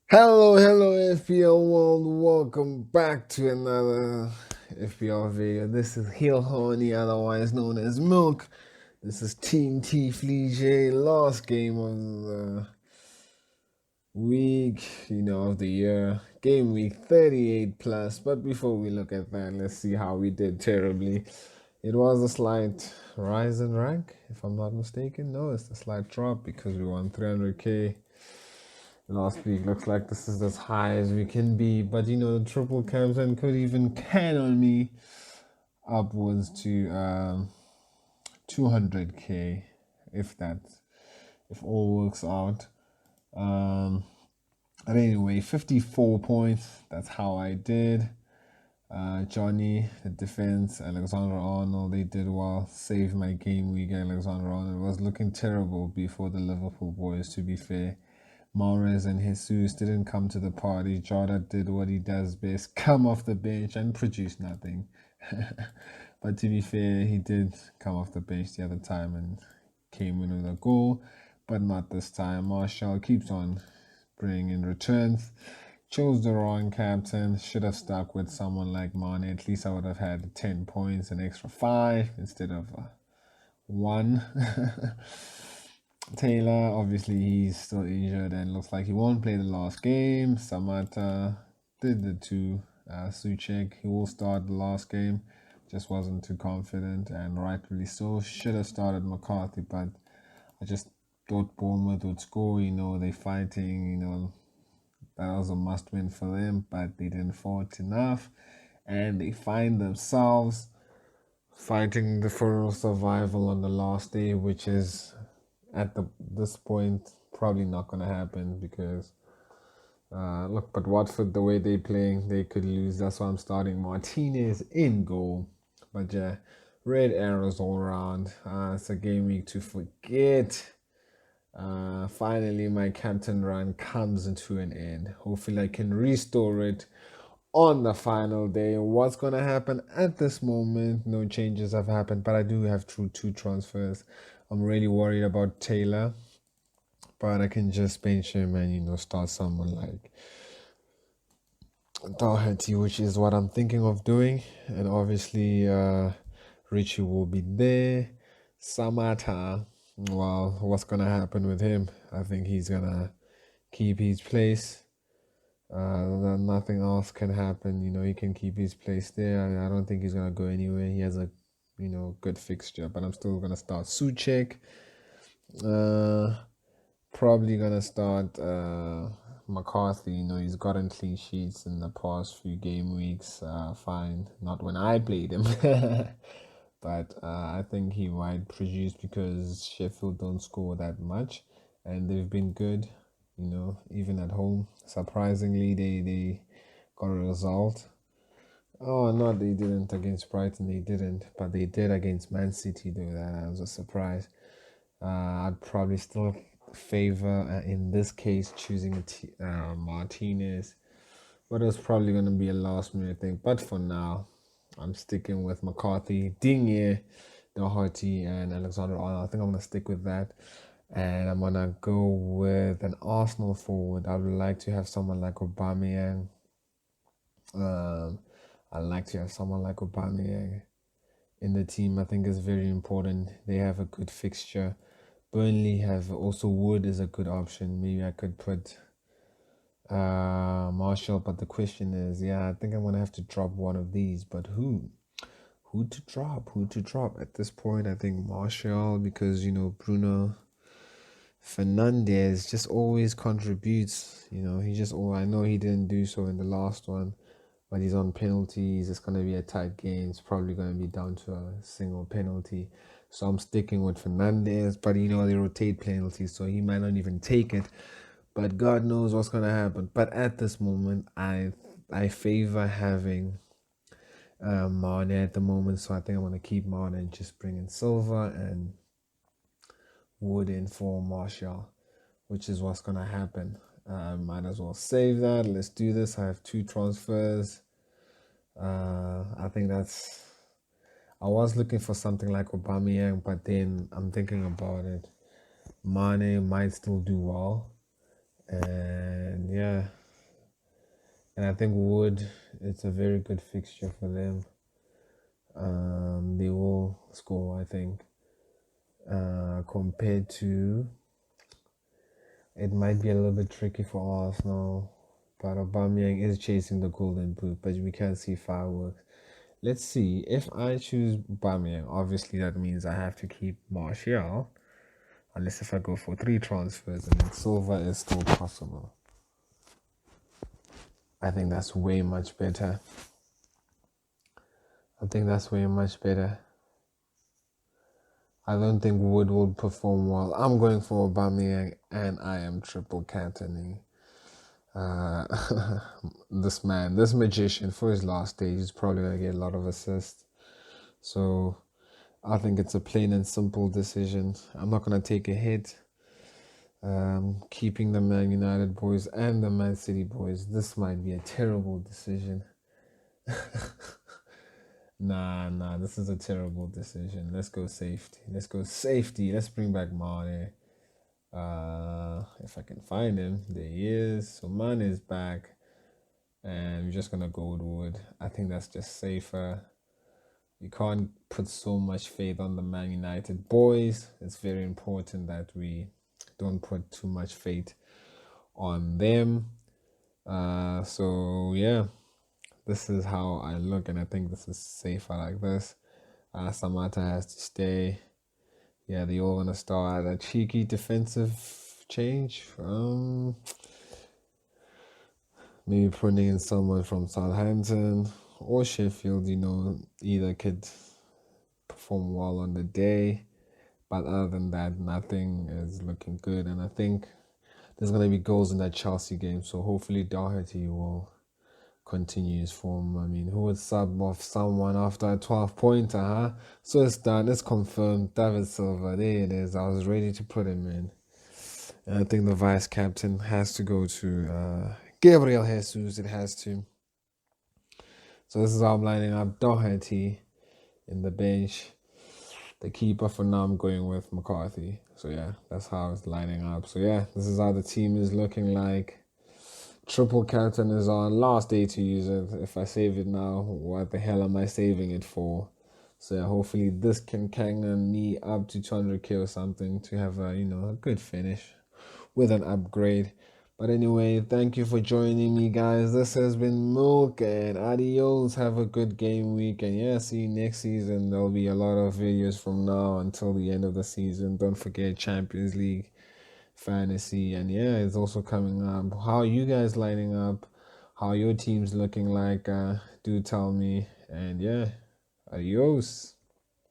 Hello, FPL world. Welcome back to another FPL video. This is Heel Honey, otherwise known as Milk. This is Team T Flige, last game of the week, of the year. Game week 38 plus. But before we look at that, let's see how we did terribly. It was a slight rise in rank, if I'm not mistaken. No, it's a slight drop because we won 300k last week. Looks like this is as high as we can be, but the triple captain could even can on me upwards to 200k if all works out. But anyway, 54 points. That's how I did. Johnny, the defense, Alexander Arnold, they did well. Saved my game week. Alexander Arnold was looking terrible before the Liverpool boys, to be fair. Mahrez and Jesus didn't come to the party. Jota did what he does best, come off the bench and produce nothing. But to be fair, he did come off the bench the other time and came in with a goal, but not this time. Martial keeps on bringing in returns. Chose the wrong captain. Should have stuck with someone like Mane. At least I would have had 10 points, an extra 5 instead of 1. Taylor, obviously, he's still injured and looks like he won't play the last game. Samata did the 2. Suchek, he will start the last game. Just wasn't too confident, and rightfully so. Should have started McCarthy, but I just thought Bournemouth would score. They're fighting. That was a must win for them, but they didn't fought enough, and they find themselves fighting the for survival on the last day, which is at this point probably not going to happen because look, but Watford, the way they playing, they could lose. That's why I'm starting Martinez in goal. But yeah, red arrows all around. It's a game week to forget. Finally, my captain run comes into an end. Hopefully, I can restore it on the final day. What's going to happen at this moment? No changes have happened, but I do have two transfers. I'm really worried about Taylor, but I can just bench him and start someone like Doherty, which is what I'm thinking of doing. And obviously, Richie will be there. Samata, well, what's gonna happen with him? I think he's gonna keep his place. Nothing else can happen. He can keep his place there. I don't think he's gonna go anywhere. He has a good fixture, but I'm still gonna start Suchek. Probably gonna start McCarthy. He's gotten clean sheets in the past few game weeks. Fine, not when I played him, but I think he might produce because Sheffield don't score that much, and they've been good. Even at home. Surprisingly, they got a result. Oh no, they didn't against Brighton. They didn't, but they did against Man City. Though that was a surprise. I'd probably still favor, in this case, choosing Martinez, but it's probably going to be a last minute thing. But for now, I'm sticking with McCarthy, Digne, Doherty, and Alexander Arnold. I think I'm going to stick with that. And I'm going to go with an Arsenal forward. I would like to have someone like Aubameyang. I'd like to have someone like Aubameyang in the team. I think is very important. They have a good fixture. Burnley have also Wood is a good option. Maybe I could put Marshall, but the question is, I think I'm gonna have to drop one of these. But who? Who to drop? Who to drop? At this point, I think Marshall because Bruno Fernandez just always contributes. He just I know he didn't do so in the last one, but he's on penalties. It's gonna be a tight game. It's probably gonna be down to a single penalty. So I'm sticking with Fernandez, but they rotate penalties, so he might not even take it. But God knows what's gonna happen. But at this moment, I favor having Mane at the moment, so I think I'm gonna keep Mane and just bring in Silva and Wood in for Martial, which is what's gonna happen. Might as well save that. Let's do this. I have 2 transfers. I think that's. I was looking for something like Aubameyang, but then I'm thinking about it. Mane might still do well, and yeah, and I think Wood, it's a very good fixture for them. They will score, I think. Compared to, it might be a little bit tricky for Arsenal, but Aubameyang is chasing the golden boot, but we can't see fireworks. Let's see. If I choose Aubameyang, obviously that means I have to keep Martial, unless if I go for 3 transfers, and then Silva is still possible. I think that's way much better. I think that's way much better. I don't think Wood will perform well. I'm going for Aubameyang, and I am triple captaining this man, this magician for his last day. He's probably gonna get a lot of assists. So I think it's a plain and simple decision. I'm not gonna take a hit. Keeping the Man United boys and the Man City boys. This might be a terrible decision. Nah, this is a terrible decision. Let's go safety. Let's bring back Mane. If I can find him, there he is. So Mane is back, and we're just gonna go with Wood. I think that's just safer. You can't put so much faith on the Man United boys. It's very important that we don't put too much faith on them. So yeah, this is how I look, and I think this is safer like this. Samata has to stay. Yeah, they all gonna start a cheeky defensive change. Maybe putting in someone from Southampton or Sheffield. Either could perform well on the day. But other than that, nothing is looking good. And I think there's going to be goals in that Chelsea game. So hopefully Doherty will continue his form. I mean, who would sub off someone after a 12-pointer, huh? So it's done. It's confirmed. David Silva. There it is. I was ready to put him in. And I think the vice captain has to go to Gabriel Jesus. It has to. So this is how I'm lining up. Doherty in the bench. The keeper for now, I'm going with McCarthy. So yeah, that's how it's lining up. So yeah, this is how the team is looking like. Triple captain is on. Last day to use it. If I save it now, what the hell am I saving it for? So yeah, hopefully this can cannon me up to 200k or something to have a good finish with an upgrade. But anyway, thank you for joining me, guys. This has been Milk, and adios. Have a good game week. And yeah, see you next season. There'll be a lot of videos from now until the end of the season. Don't forget Champions League, Fantasy. And yeah, it's also coming up. How are you guys lining up? How are your teams looking like? Do tell me. And yeah, adios.